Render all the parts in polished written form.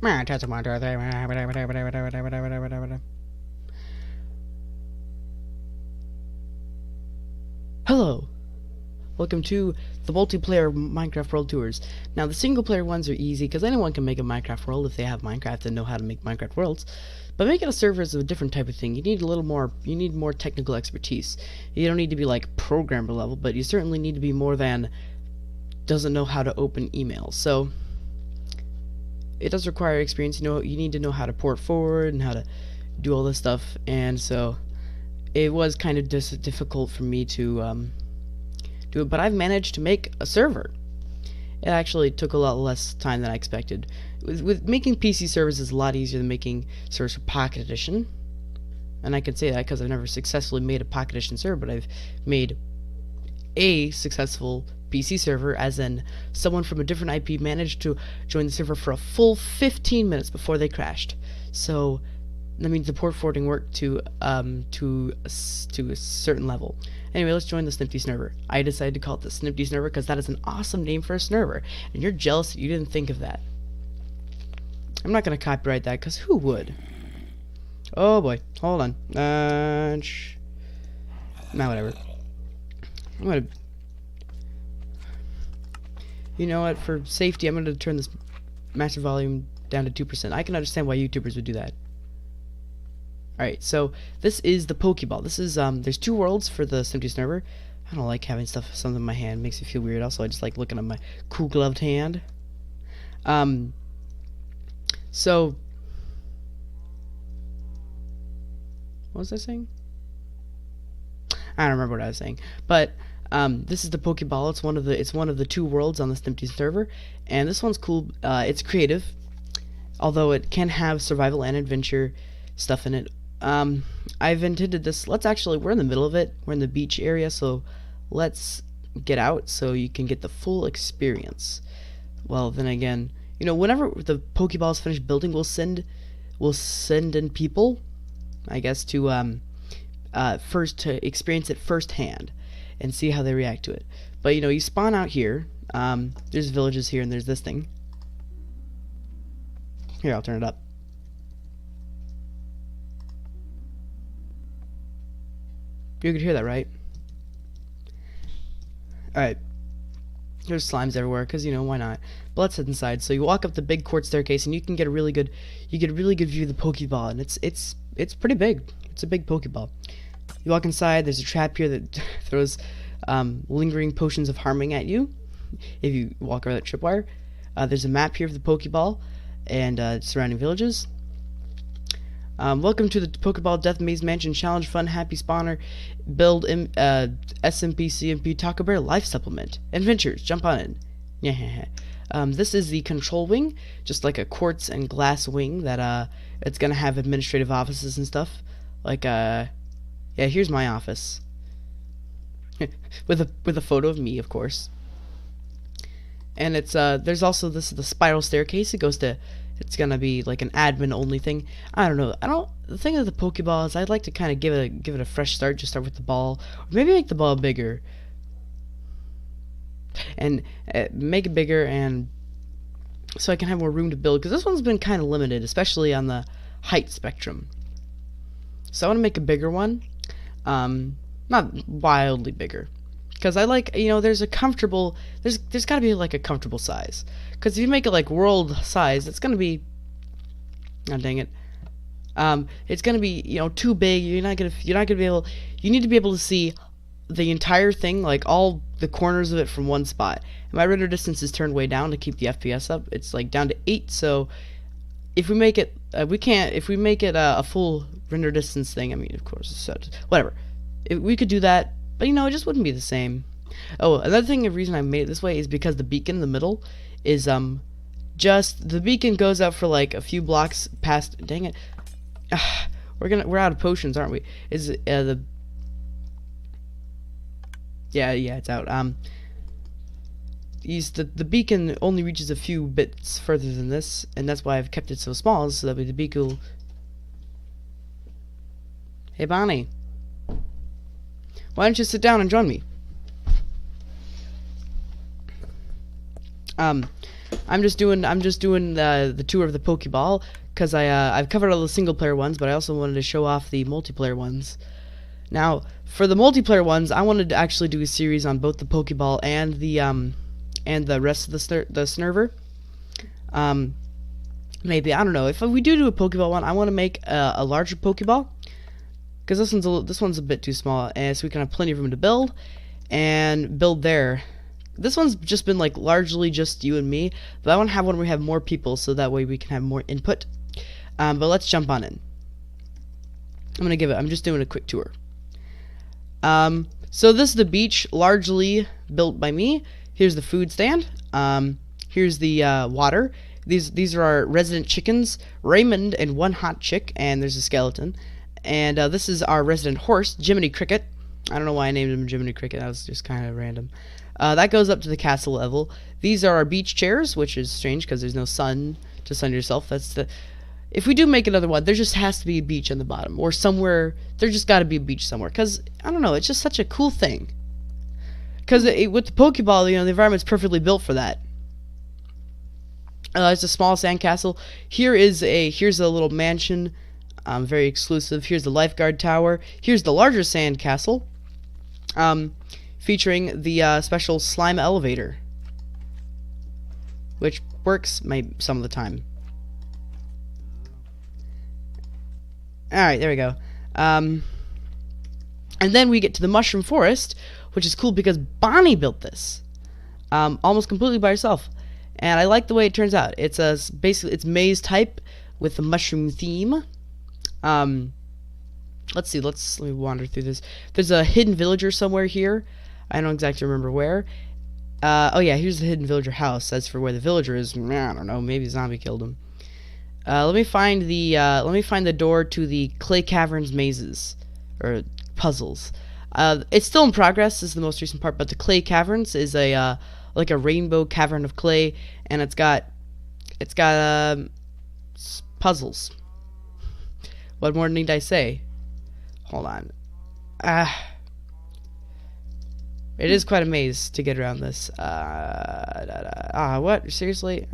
Hello! Welcome to the multiplayer Minecraft World Tours. Now, the single-player ones are easy because anyone can make a Minecraft world if they have Minecraft and know how to make Minecraft worlds. But making a server is a different type of thing. You need more technical expertise. You don't need to be like programmer level, but you certainly need to be more than doesn't know how to open emails. So it does require experience. You need to know how to port forward and how to do all this stuff. And so it was kind of difficult for me to do it, but I've managed to make a server. It actually took a lot less time than I expected. With making PC servers is a lot easier than making servers for Pocket Edition, and I can say that because I've never successfully made a Pocket Edition server, but I've made a successful PC server, as in someone from a different IP managed to join the server for a full 15 minutes before they crashed. So that means the port forwarding worked to a certain level. Anyway, let's join the Snempty Snerver. I decided to call it the Snempty Snerver because that is an awesome name for a Snerver, and you're jealous that you didn't think of that. I'm not going to copyright that because who would? Oh boy, hold on. Nah, whatever. I'm going to... You know what, for safety, I'm going to turn this master volume down to 2%. I can understand why YouTubers would do that. Alright, so this is the Pokeball. This is, there's two worlds for the Snempty Snerver. I don't like having something in my hand. It makes me feel weird. Also, I just like looking at my cool gloved hand. So, what was I saying? I don't remember what I was saying. But, this is the Pokeball. It's one of the two worlds on the Snempty Server. And this one's cool. It's creative, although it can have survival and adventure stuff in it. I've intended this. We're in the middle of it. We're in the beach area, so let's get out so you can get the full experience. Well, then again, whenever the Pokeball is finished building, we'll send in people, I guess, to first to experience it firsthand and see how they react to it. But you spawn out here. There's villages here, and there's this thing. Here, I'll turn it up. You could hear that, right? Alright. There's slimes everywhere, because, why not? But let's head inside. So you walk up the big court staircase, and you can get a really good view of the Pokeball, and it's pretty big. It's a big Pokeball. You walk inside, there's a trap here that throws lingering potions of harming at you if you walk around that tripwire. There's a map here of the Pokeball and surrounding villages. Welcome to the Pokeball Death Maze Mansion Challenge Fun Happy Spawner Build SMP CMP Taco Bear Life Supplement Adventures. Jump on in. Yeah. This is the control wing, just like a quartz and glass wing that it's gonna have administrative offices and stuff. Like yeah, here's my office with a photo of me, of course. And it's there's also the spiral staircase. It's gonna be like an admin only thing. I don't know. The thing of the Pokeball is I'd like to kind of give it a fresh start. Just start with the ball, or maybe make the ball bigger, and make it bigger, and so I can have more room to build. Because this one's been kind of limited, especially on the height spectrum. So I want to make a bigger one, not wildly bigger. Because I like, there's got to be like a comfortable size. Because if you make it like world size, it's going to be, oh dang it, it's going to be, too big. You're not going to be able, you need to be able to see the entire thing, like all the corners of it from one spot. And my render distance is turned way down to keep the FPS up. It's like down to 8, so if we make it, if we make it a full render distance thing, I mean, of course, whatever. We could do that. But it just wouldn't be the same. Oh, another thing, the reason I made it this way is because the beacon in the middle is just the beacon goes out for like a few blocks past. Dang it, we're out of potions, aren't we? Is the yeah it's out. The beacon only reaches a few bits further than this, and that's why I've kept it so small, so that way the beacon will... Hey Bonnie, why don't you sit down and join me? I'm just doing the tour of the Pokeball because I've covered all the single player ones, but I also wanted to show off the multiplayer ones. Now, for the multiplayer ones, I wanted to actually do a series on both the Pokeball and the rest of the Snerver. Maybe, I don't know. If we do a Pokeball one, I want to make a larger Pokeball because this one's a bit too small, and so we can have plenty of room to build and build there. This one's just been like largely just you and me, but I want to have one where we have more people, so that way we can have more input. But let's jump on in. I'm just doing a quick tour. So this is the beach, largely built by me. Here's the food stand. Here's the water. These are our resident chickens, Raymond and one hot chick, and there's a skeleton. And this is our resident horse, Jiminy Cricket. I don't know why I named him Jiminy Cricket. That was just kind of random. That goes up to the castle level. These are our beach chairs, which is strange because there's no sun to sun yourself. If we do make another one, there just has to be a beach on the bottom, or somewhere. There just got to be a beach somewhere, because I don't know. It's just such a cool thing. Because with the Pokeball, the environment's perfectly built for that. It's a small sandcastle. Here's a little mansion, very exclusive. Here's the lifeguard tower. Here's the larger sandcastle, featuring the special slime elevator, which works some of the time. Alright, there we go. And then we get to the mushroom forest, which is cool because Bonnie built this almost completely by herself. And I like the way it turns out. It's basically it's maze type with a mushroom theme. Let's see. Let me wander through this. There's a hidden villager somewhere here. I don't exactly remember where. Oh yeah, here's the hidden villager house. As for where the villager is, I don't know. Maybe a zombie killed him. Let me find the door to the clay caverns mazes or puzzles. It's still in progress. This is the most recent part, but the clay caverns is like a rainbow cavern of clay, and it's got puzzles. What more need I say? Hold on. It is quite a maze to get around this. What? Seriously?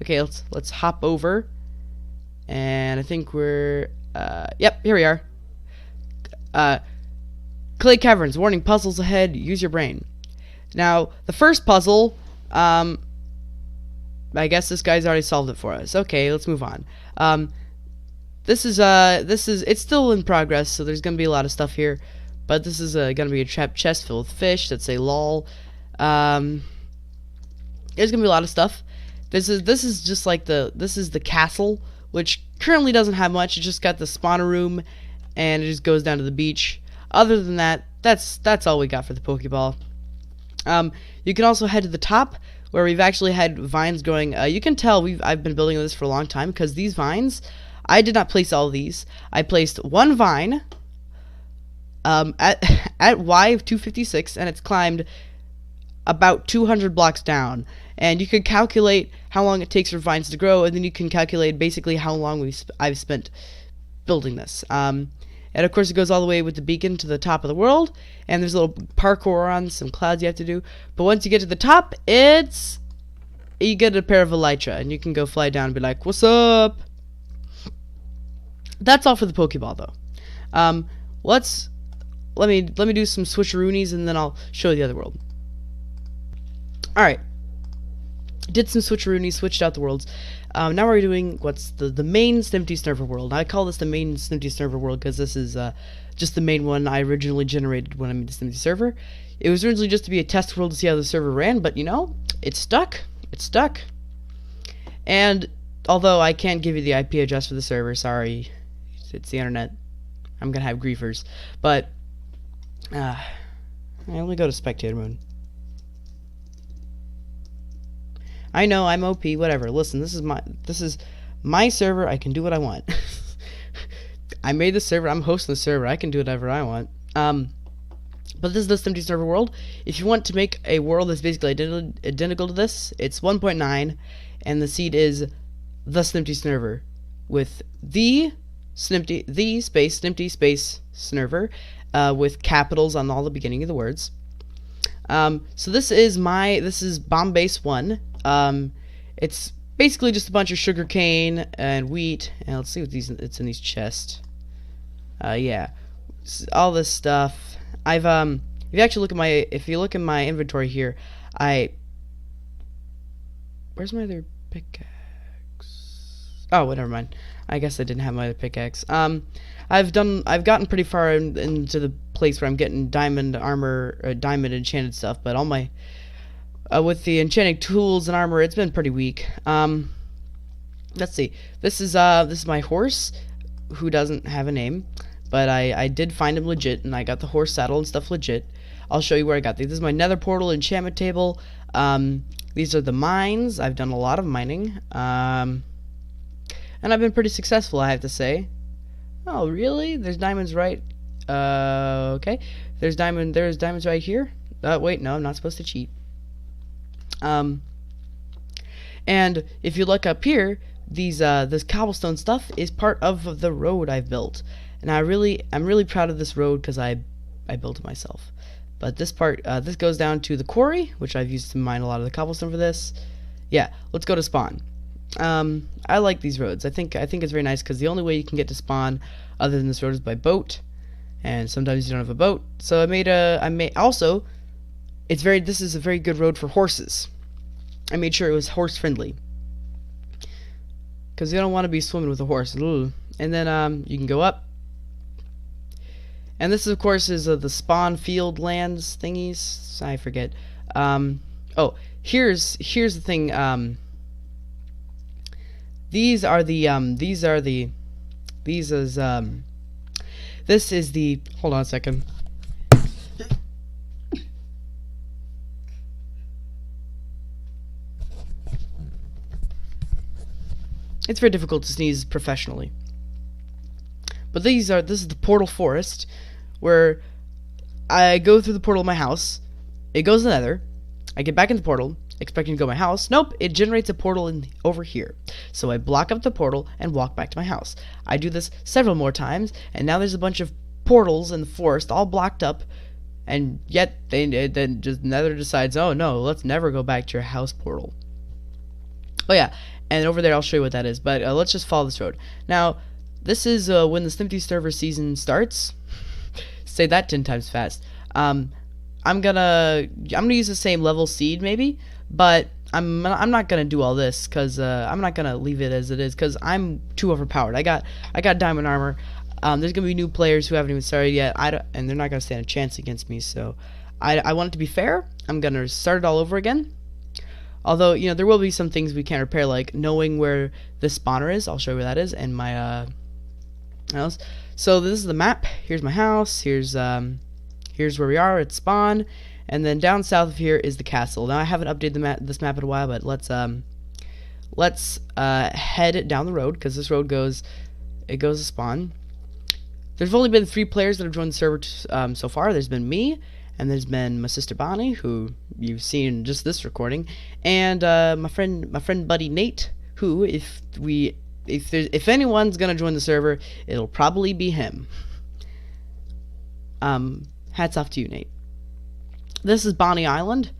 Okay, let's hop over, and I think we're yep, here we are. Clay caverns, warning, puzzles ahead, use your brain. Now, the first puzzle, I guess this guy's already solved it for us. Okay, let's move on. It's still in progress, so there's gonna be a lot of stuff here, but this is gonna be a trapped chest filled with fish that say lol. There's gonna be a lot of stuff. This is just like this is the castle, which currently doesn't have much. It just got the spawner room, and it just goes down to the beach. Other than that, that's all we got for the Pokeball. You can also head to the top, where we've actually had vines growing. You can tell I've been building this for a long time, because these vines, I did not place all of these. I placed one vine at Y of 256, and it's climbed about 200 blocks down. And you can calculate how long it takes for vines to grow, and then you can calculate basically how long I've spent building this. And of course it goes all the way with the beacon to the top of the world, and there's a little parkour on some clouds you have to do. But once you get to the top, you get a pair of elytra, and you can go fly down and be like, "What's up?" That's all for the Pokeball, though. Let me do some switcheroonies, and then I'll show you the other world. All right. Did some switcheroonies, switched out the worlds. Now we're doing what's the main Snempty Snerver world. I call this the main Snempty Snerver world because this is just the main one I originally generated when I made the Snempty server. It was originally just to be a test world to see how the server ran, but you know, it's stuck. It's stuck. And although I can't give you the IP address for the server, sorry, it's the internet. I'm gonna have griefers. But I only go to spectator mode. I know, I'm OP, whatever. Listen, this is my server. I can do what I want. I made the server. I'm hosting the server. I can do whatever I want. But this is the Snempty Snerver world. If you want to make a world that's basically identical to this, it's 1.9, and the seed is the Snempty Snerver with the space Snempty space Snerver with capitals on all the beginning of the words. So this is Bomb Base 1. It's basically just a bunch of sugar cane and wheat. And let's see what it's in these chests. Yeah, all this stuff. I've if you look in my inventory here, where's my other pickaxe? Oh, well, never mind. I guess I didn't have my other pickaxe. I've gotten pretty far into the place where I'm getting diamond armor, diamond enchanted stuff, but all my with the enchanting tools and armor, it's been pretty weak. Let's see. This is my horse, who doesn't have a name, but I did find him legit, and I got the horse saddle and stuff legit. I'll show you where I got these. This is my nether portal enchantment table. These are the mines. I've done a lot of mining, and I've been pretty successful, I have to say. Oh, really? There's diamonds right. Okay. There's diamonds right here. Wait, no, I'm not supposed to cheat. And if you look up here, this cobblestone stuff is part of the road I've built, and I'm really proud of this road because I built it myself. But this part, this goes down to the quarry, which I've used to mine a lot of the cobblestone for this. Yeah, let's go to spawn. I like these roads. I think it's very nice because the only way you can get to spawn other than this road is by boat, and sometimes you don't have a boat. So also, this is a very good road for horses. I made sure it was horse friendly because you don't want to be swimming with a horse. Ugh. And then you can go up, and this of course is the spawn field lands thingies. I forget. Oh, here's the thing. This is the, hold on a second. It's very difficult to sneeze professionally. But this is the portal forest, where I go through the portal of my house, it goes to the nether, I get back in the portal, expecting to go to my house. Nope, it generates a portal over here. So I block up the portal and walk back to my house. I do this several more times, and now there's a bunch of portals in the forest all blocked up, and yet then just Nether decides, oh no, let's never go back to your house portal. Oh yeah, and over there I'll show you what that is, but let's just follow this road. Now, this is when the Snempty server season starts. Say that 10 times fast. I'm gonna use the same level seed maybe, but I'm not gonna do all this because I'm not gonna leave it as it is because I'm too overpowered. I got diamond armor. There's gonna be new players who haven't even started yet. And they're not gonna stand a chance against me. So I want it to be fair. I'm gonna start it all over again. Although there will be some things we can't repair, like knowing where the spawner is. I'll show you where that is and my house. So this is the map. Here's my house. Here's where we are at spawn, and then down south of here is the castle. Now I haven't updated this map in a while, but let's head down the road because this road goes to spawn. There's only been 3 players that have joined the server so far. There's been me, and there's been my sister Bonnie, who you've seen in just this recording, and my friend buddy Nate, who if anyone's gonna join the server, it'll probably be him. Hats off to you, Nate. This is Bonnie Island,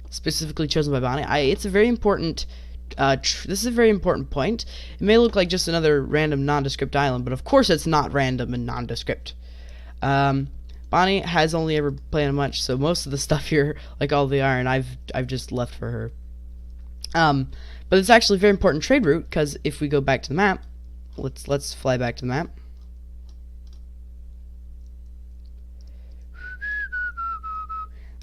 specifically chosen by Bonnie. It's a very important. This is a very important point. It may look like just another random nondescript island, but of course it's not random and nondescript. Bonnie has only ever played much, so most of the stuff here, like all the iron, I've just left for her. But it's actually a very important trade route because if we go back to the map, let's fly back to the map.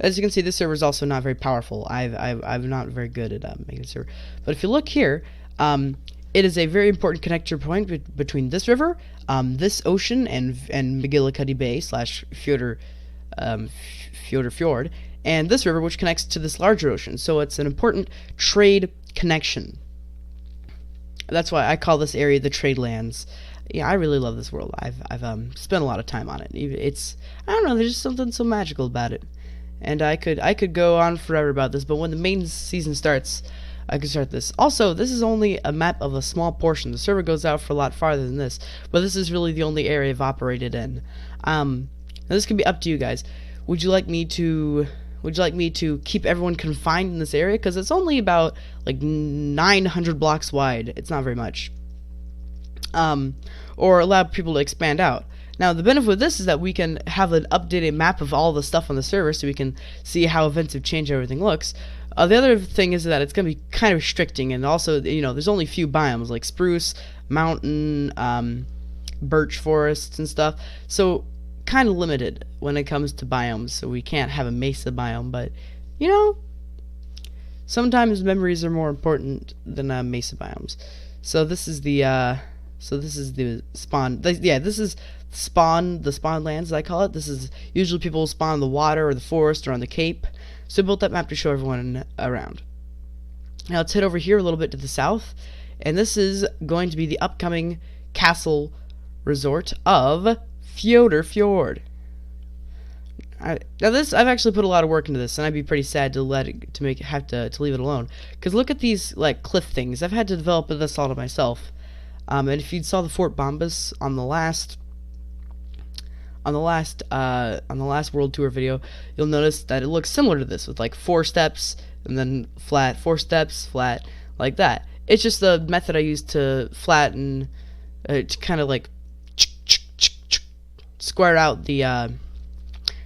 As you can see, this server is also not very powerful. I'm not very good at making a server. But if you look here, it is a very important connector point between this river, this ocean, and McGillicuddy Bay / Fjord, and this river, which connects to this larger ocean. So it's an important trade connection. That's why I call this area the trade lands. Yeah, I really love this world. I've spent a lot of time on it. I don't know, there's just something so magical about it. And I could go on forever about this, but when the main season starts, I can start this. Also, this is only a map of a small portion. The server goes out for a lot farther than this, but this is really the only area I've operated in. Now this can be up to you guys. Would you like me to would you like me to keep everyone confined in this area? Because it's only about like 900 blocks wide. It's not very much. Or allow people to expand out. Now, the benefit of this is that we can have an updated map of all the stuff on the server, so we can see how events have changed, how everything looks. The other thing is that it's going to be kind of restricting, and also, there's only a few biomes, like spruce, mountain, birch forests, and stuff. So, kind of limited when it comes to biomes, so we can't have a mesa biome, but, sometimes memories are more important than mesa biomes. So this is the spawn. This is the spawn lands, as I call it. This is usually people will spawn in the water or the forest or on the cape. So I built that map to show everyone around. Now let's head over here a little bit to the south, and this is going to be the upcoming castle resort of Fjordur Fjord. I've actually put a lot of work into this, and I'd be pretty sad to to leave it alone. Because look at these like cliff things. I've had to develop this all to myself. And if you saw the Fort Bombas on the last World Tour video, you'll notice that it looks similar to this, with like 4 steps and then flat, 4 steps, flat, like that. It's just the method I use to flatten, to kind of like square out the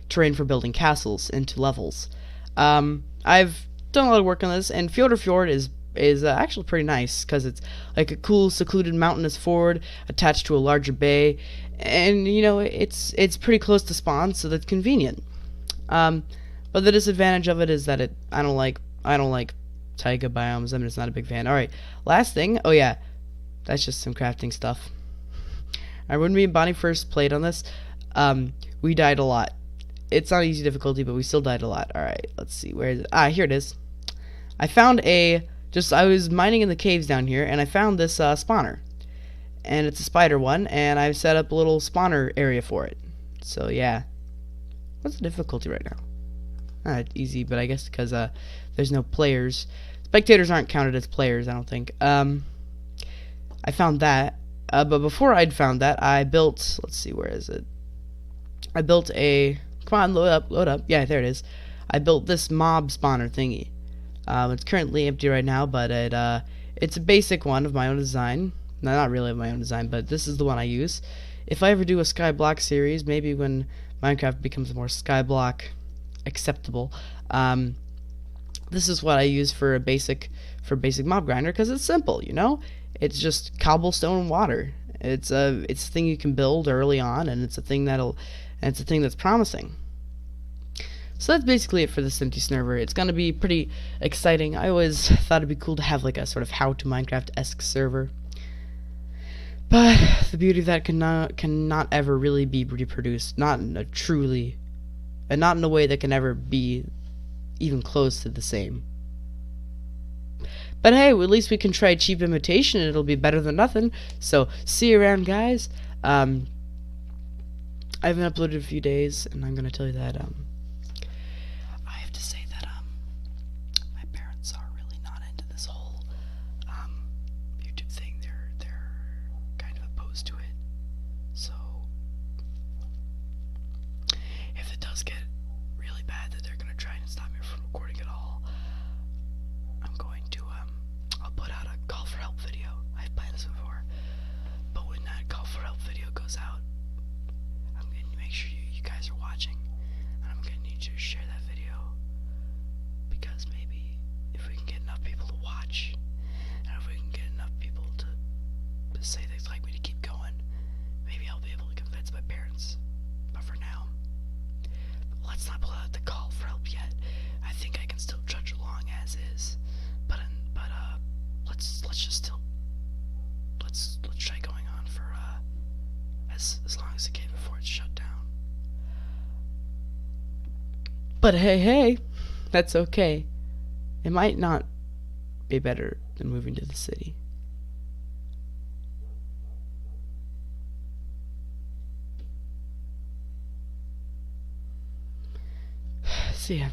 terrain for building castles into levels. I've done a lot of work on this, and Fjordur Fjord is actually pretty nice, because it's like a cool secluded mountainous ford attached to a larger bay, and it's pretty close to spawn, so that's convenient. But the disadvantage of it is that I don't like taiga biomes. I'm just not a big fan. Alright, last thing. Oh yeah, that's just some crafting stuff. Alright, when me and Bonnie first played on this, we died a lot. It's not easy difficulty, but we still died a lot. Alright, let's see, where is it? Here it is. I found I was mining in the caves down here, and I found this spawner. And it's a spider one, and I've set up a little spawner area for it. So yeah. What's the difficulty right now? Not easy, but I guess because there's no players. Spectators aren't counted as players, I don't think. I found that. But before I'd found that, I built, let's see, where is it? I built a, come on, load up. Yeah, there it is. I built this mob spawner thingy. It's currently empty right now, but it's a basic one of my own design. No, not really of my own design, but this is the one I use. If I ever do a Skyblock series, maybe when Minecraft becomes more Skyblock acceptable, this is what I use for basic mob grinder, because it's simple, It's just cobblestone and water. It's a thing you can build early on, and it's a thing that's promising. So that's basically it for the Snempty Snerver. It's gonna be pretty exciting. I always thought it'd be cool to have like a sort of how to Minecraft-esque server, but the beauty of that cannot ever really be reproduced. Not in a way that can ever be even close to the same. But hey, at least we can try cheap imitation, and it'll be better than nothing. So see you around, guys. I haven't uploaded in a few days, and I'm gonna tell you that I have to say that my parents are really not into this whole YouTube thing. They're kind of opposed to it. So if it does get really bad that they're gonna try and stop me from recording at all, I'm going to I'll put out a call for help video. I've planned this before, but when that call for help video goes out, I'm going to make sure you guys are watching, and I'm going to need you to share that video, because maybe if we can get enough people to watch, and if we can get enough people to say they'd like me to keep going, maybe I'll be able to convince my parents. But for now, let's not pull out the call for help yet. I think I can still trudge along as is, but let's just still let's try going on for as long as it can before it's shut down. But hey, that's okay. It might not be better than moving to the city. See ya.